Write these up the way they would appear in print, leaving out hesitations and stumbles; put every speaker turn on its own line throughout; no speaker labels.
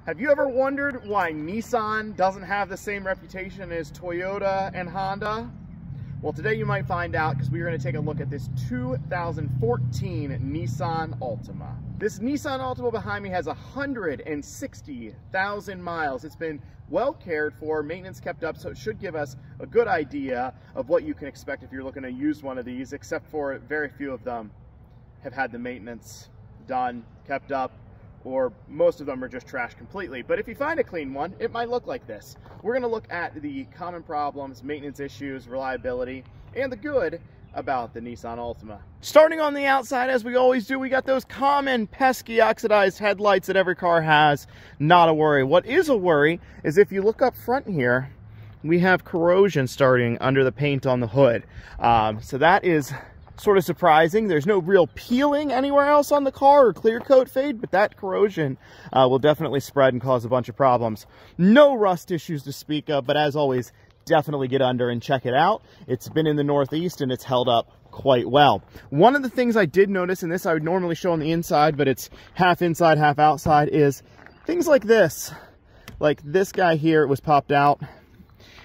Have you ever wondered why Nissan doesn't have the same reputation as Toyota and Honda? Well, today you might find out because we are going to take a look at this 2014 Nissan Altima. This Nissan Altima behind me has 160,000 miles. It's been well cared for, maintenance kept up, so it should give us a good idea of what you can expect if you're looking to use one of these, except for very few of them have had the maintenance done, kept up, or most of them are just trashed completely. But if you find a clean one, it might look like this. We're going to look at the common problems, maintenance issues, reliability, and the good about the Nissan Altima. Starting on the outside, as we always do, we got those common pesky oxidized headlights that every car has. Not a worry. What is a worry is if you look up front here, we have corrosion starting under the paint on the hood. So that is sort of surprising. There's no real peeling anywhere else on the car or clear coat fade, but that corrosion will definitely spread and cause a bunch of problems. No rust issues to speak of, but as always, definitely get under and check it out. It's been in the Northeast and it's held up quite well. One of the things I did notice, and this I would normally show on the inside, but it's half inside, half outside, is things like this. Like this guy here, it was popped out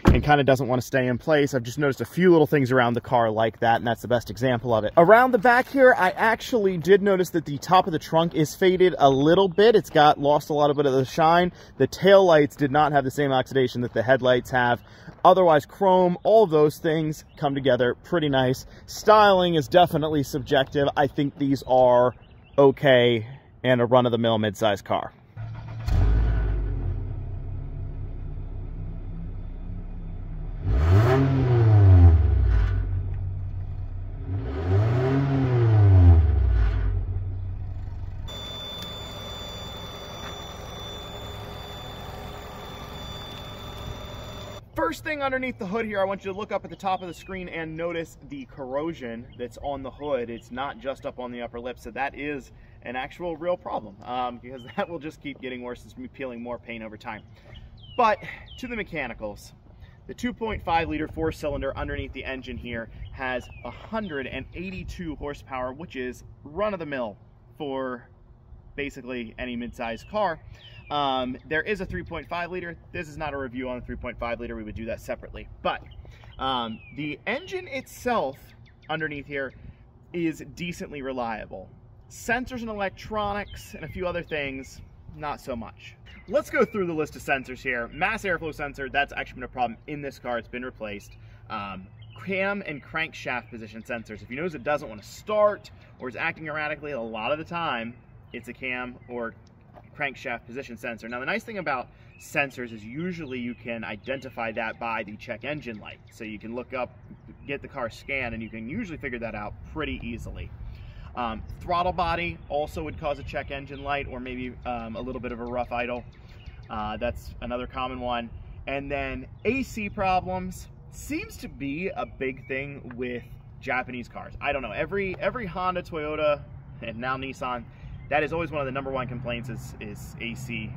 and kind of doesn't want to stay in place. I've just noticed a few little things around the car like that, and that's the best example of it. Around the back here, I actually did notice that the top of the trunk is faded a little bit. It's lost a lot of bit of the shine. The tail lights did not have the same oxidation that the headlights have. Otherwise, chrome, all of those things come together pretty nice. Styling is definitely subjective. I think these are okay and a run-of-the-mill mid-size car. First thing underneath the hood here, I want you to look up at the top of the screen and notice the corrosion that's on the hood. It's not just up on the upper lip, so that is an actual real problem because that will just keep getting worse as me peeling more paint over time. But to the mechanicals, the 2.5 liter four-cylinder underneath the engine here has 182 horsepower, which is run-of-the-mill for basically any mid-sized car. There is a 3.5 liter. This is not a review on the 3.5 liter. We would do that separately. But the engine itself underneath here is decently reliable. Sensors and electronics and a few other things, not so much. Let's go through the list of sensors here. Mass airflow sensor, that's actually been a problem in this car. It's been replaced. Cam and crankshaft position sensors. If you notice it doesn't want to start or is acting erratically, a lot of the time it's a cam or crankshaft position sensor. Now the nice thing about sensors is usually you can identify that by the check engine light. So you can look up, get the car scanned, and you can usually figure that out pretty easily. Throttle body also would cause a check engine light or maybe a little bit of a rough idle. That's another common one. And then AC problems seems to be a big thing with Japanese cars. I don't know, every Honda, Toyota, and now Nissan, that is always one of the #1 complaints is AC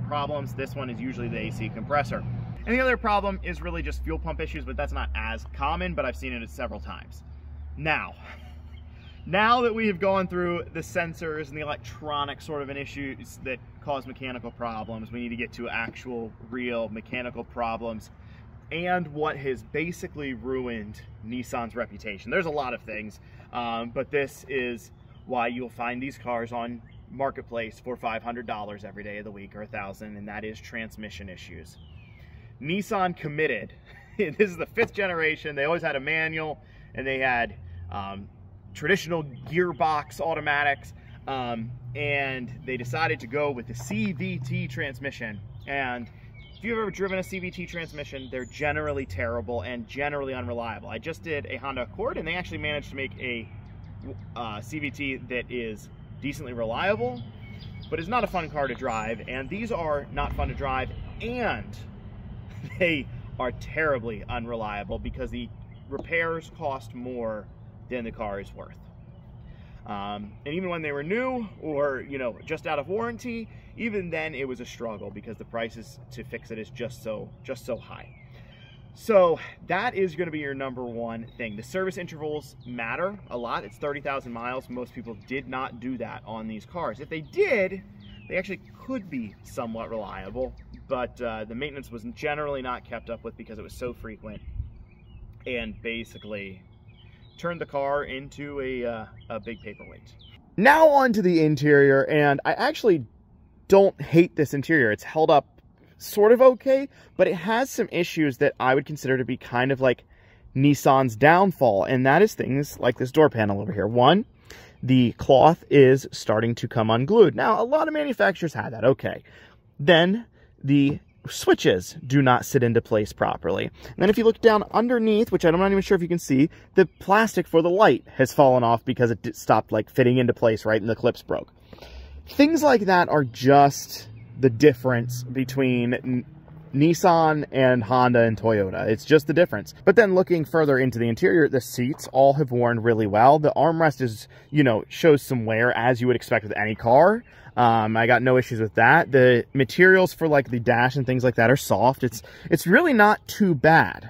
problems. This one is usually the AC compressor. And the other problem is really just fuel pump issues, but that's not as common, but I've seen it several times. Now that we have gone through the sensors and the electronic sort of issues that cause mechanical problems, we need to get to actual real mechanical problems and what has basically ruined Nissan's reputation. There's a lot of things, but this is why you'll find these cars on Marketplace for $500 every day of the week or $1,000, and that is transmission issues. Nissan committed. This is the 5th generation. They always had a manual, and they had traditional gearbox automatics, and they decided to go with the CVT transmission. And if you've ever driven a CVT transmission, they're generally terrible and generally unreliable. I just did a Honda Accord, and they actually managed to make a CVT that is decently reliable, but is not a fun car to drive. And these are not fun to drive, and they are terribly unreliable because the repairs cost more than the car is worth. And even when they were new or just out of warranty, even then it was a struggle because the prices to fix it is just so high. So that is going to be your #1 thing. The service intervals matter a lot. It's 30,000 miles. Most people did not do that on these cars. If they did, they actually could be somewhat reliable, but the maintenance was generally not kept up with because it was so frequent, and basically turned the car into a big paperweight. Now on to the interior, and I actually don't hate this interior. It's held up sort of okay, but it has some issues that I would consider to be kind of like Nissan's downfall, and that is things like this door panel over here. One, the cloth is starting to come unglued. Now, a lot of manufacturers had that, okay. Then the switches do not sit into place properly. And then if you look down underneath, which I'm not even sure if you can see, the plastic for the light has fallen off because it stopped like fitting into place, right, and the clips broke. Things like that are just the difference between Nissan and Honda and Toyota. It's just the difference. But then looking further into the interior, the seats all have worn really well. The armrest is, you know, shows some wear as you would expect with any car. I got no issues with that. The materials for like the dash and things like that are soft. It's really not too bad.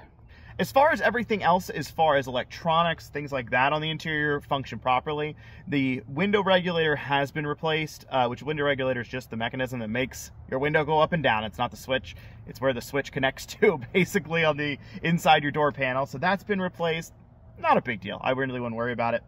As far as everything else, as far as electronics, things like that on the interior function properly. The window regulator has been replaced, which window regulator is just the mechanism that makes your window go up and down. It's not the switch. It's where the switch connects to, basically, on the inside your door panel. So that's been replaced. Not a big deal. I really wouldn't worry about it.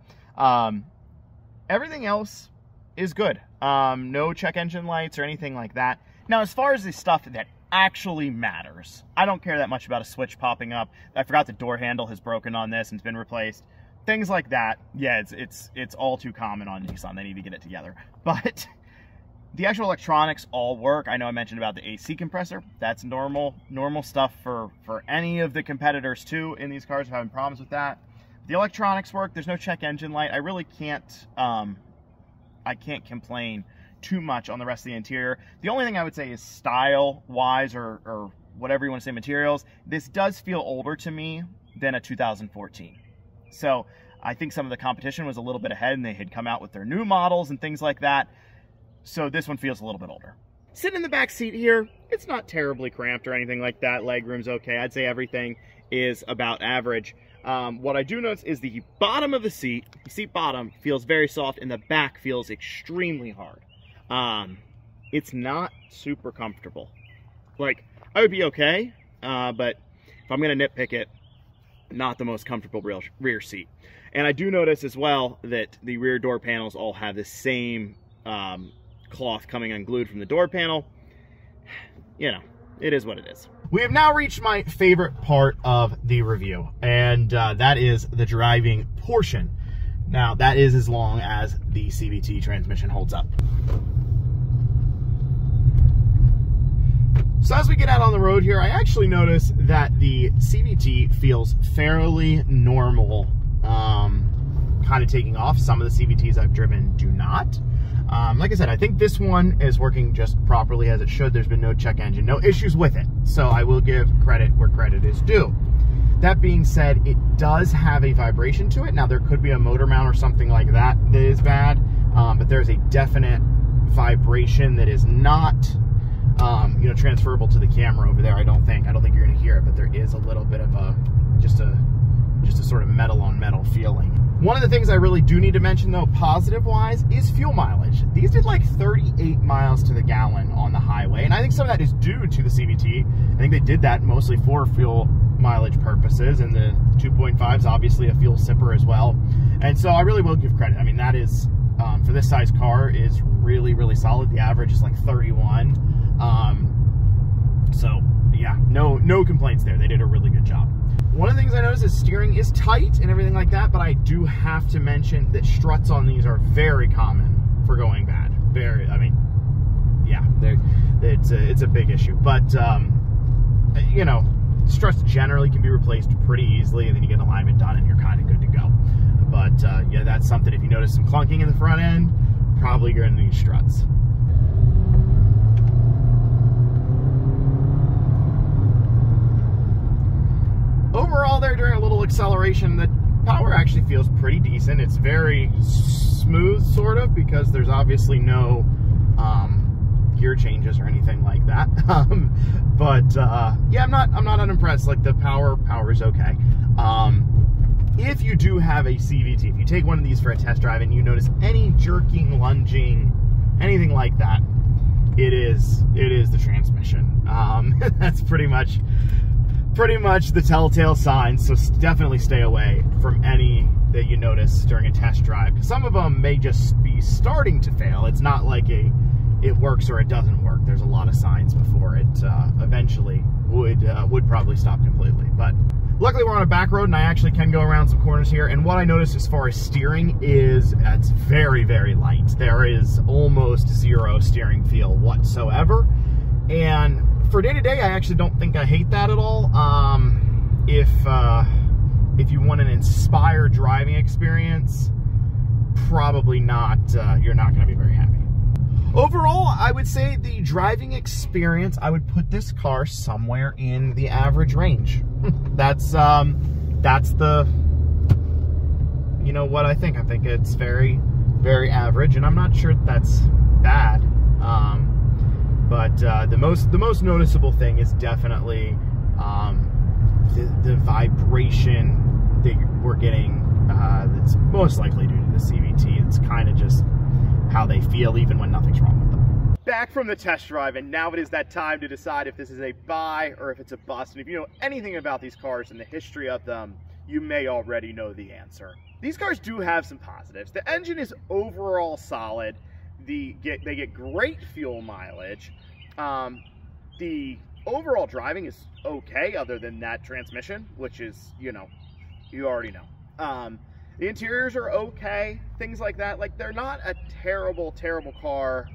Everything else is good. No check engine lights or anything like that. Now, as far as the stuff that actually matters, I don't care that much about a switch popping up. I forgot the door handle has broken on this and it's been replaced. Things like that, yeah, it's all too common on Nissan. They need to get it together. But the actual electronics all work. I know I mentioned about the AC compressor. That's normal stuff for any of the competitors too in these cars. I'm having problems with that. The electronics work. There's no check engine light. I really can't I can't complain too much on the rest of the interior. The only thing I would say is style-wise or whatever you want to say, materials, this does feel older to me than a 2014. So I think some of the competition was a little bit ahead and they had come out with their new models and things like that. So this one feels a little bit older. Sitting in the back seat here, it's not terribly cramped or anything like that. Legroom's okay. I'd say everything is about average. What I do notice is the bottom of the seat bottom feels very soft and the back feels extremely hard. It's not super comfortable. Like, I would be okay, but if I'm going to nitpick it, not the most comfortable rear seat. And I do notice as well that the rear door panels all have the same cloth coming unglued from the door panel. You know, it is what it is. We have now reached my favorite part of the review, and that is the driving portion. Now, that is as long as the CVT transmission holds up. So as we get out on the road here, I actually notice that the CVT feels fairly normal, kind of taking off. Some of the CVTs I've driven do not. Like I said, I think this one is working just properly as it should. There's been no check engine, no issues with it. So I will give credit where credit is due. That being said, it does have a vibration to it. Now, there could be a motor mount or something like that that is bad, but there's a definite vibration that is not, you know, transferable to the camera over there. I don't think you're going to hear it, but there is a little bit of just a sort of metal on metal feeling. One of the things I really do need to mention, though, positive-wise, is fuel mileage. These did like 38 miles to the gallon on the highway, and I think some of that is due to the CVT. I think they did that mostly for fuel mileage purposes, and the 2.5 is obviously a fuel sipper as well. And so I really will give credit. I mean, that is, for this size car, is really, really solid. The average is like 31. So, yeah, no complaints there. They did a really good job. One of the things I noticed is steering is tight and everything like that, but I do have to mention that struts on these are very common for going bad. Very, I mean, yeah, it's a big issue. But, you know, struts generally can be replaced pretty easily, and then you get alignment done and you're kind of good to go. But, yeah, that's something. If you notice some clunking in the front end, probably you're going to need struts. Overall, there during a little acceleration, the power actually feels pretty decent. It's very smooth, sort of, because there's obviously no gear changes or anything like that. Yeah, I'm not unimpressed. Like, the power is okay. If you do have a CVT, if you take one of these for a test drive and you notice any jerking, lunging, anything like that, it is the transmission. That's pretty much the telltale sign. So definitely stay away from any that you notice during a test drive, because some of them may just be starting to fail. It's not like it works or it doesn't work. There's a lot of signs before it eventually would probably stop completely. But luckily we're on a back road and I actually can go around some corners here. And what I noticed as far as steering is it's very, very light. There is almost zero steering feel whatsoever. And for day-to-day, I actually don't think I hate that at all. If you want an inspired driving experience, probably not. You're not going to be very happy. Overall, I would say the driving experience, I would put this car somewhere in the average range. That's the, you know what I think. I think it's very, very average, and I'm not sure that's bad. But the most noticeable thing is definitely the vibration that we're getting. It's most likely due to the CVT. It's kind of just how they feel even when nothing's wrong with them. Back from the test drive, and now it is that time to decide if this is a buy or if it's a bust. And if you know anything about these cars and the history of them, you may already know the answer. These cars do have some positives. The engine is overall solid. They get great fuel mileage. The overall driving is okay, other than that transmission, which is, you already know. The interiors are okay, things like that. Like, they're not a terrible, terrible car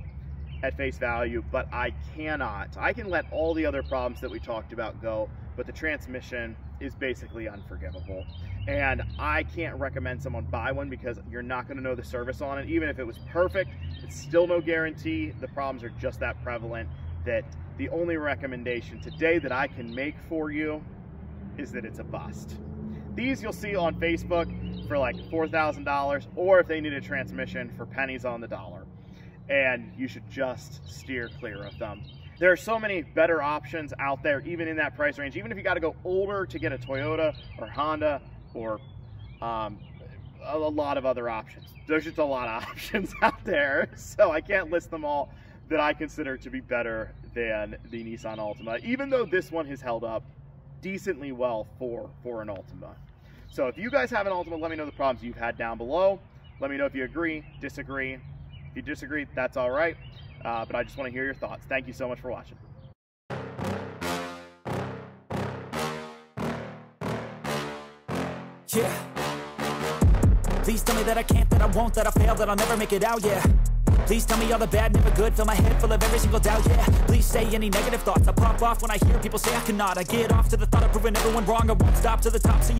at face value, but I can let all the other problems that we talked about go, but the transmission is basically unforgivable. And I can't recommend someone buy one because you're not gonna know the service on it. Even if it was perfect, it's still no guarantee. The problems are just that prevalent that the only recommendation today that I can make for you is that it's a bust. These you'll see on Facebook for like $4,000, or if they need a transmission, for pennies on the dollar. And you should just steer clear of them. There are so many better options out there, even in that price range. Even if you got to go older to get a Toyota or Honda or a lot of other options. There's just a lot of options out there. So I can't list them all that I consider to be better than the Nissan Altima, even though this one has held up decently well for an Altima. So if you guys have an Altima, let me know the problems you've had down below. Let me know if you agree, disagree. If you disagree, that's all right. But I just want to hear your thoughts. Thank you so much for watching.
Yeah. Please tell me that I can't, that I won't, that I fail, that I'll never make it out, yeah. Please tell me all the bad, never good, fill my head full of every single doubt, yeah. Please say any negative thoughts, I pop off when I hear people say I cannot. I get off to the thought of proving everyone wrong, I won't stop to the top, so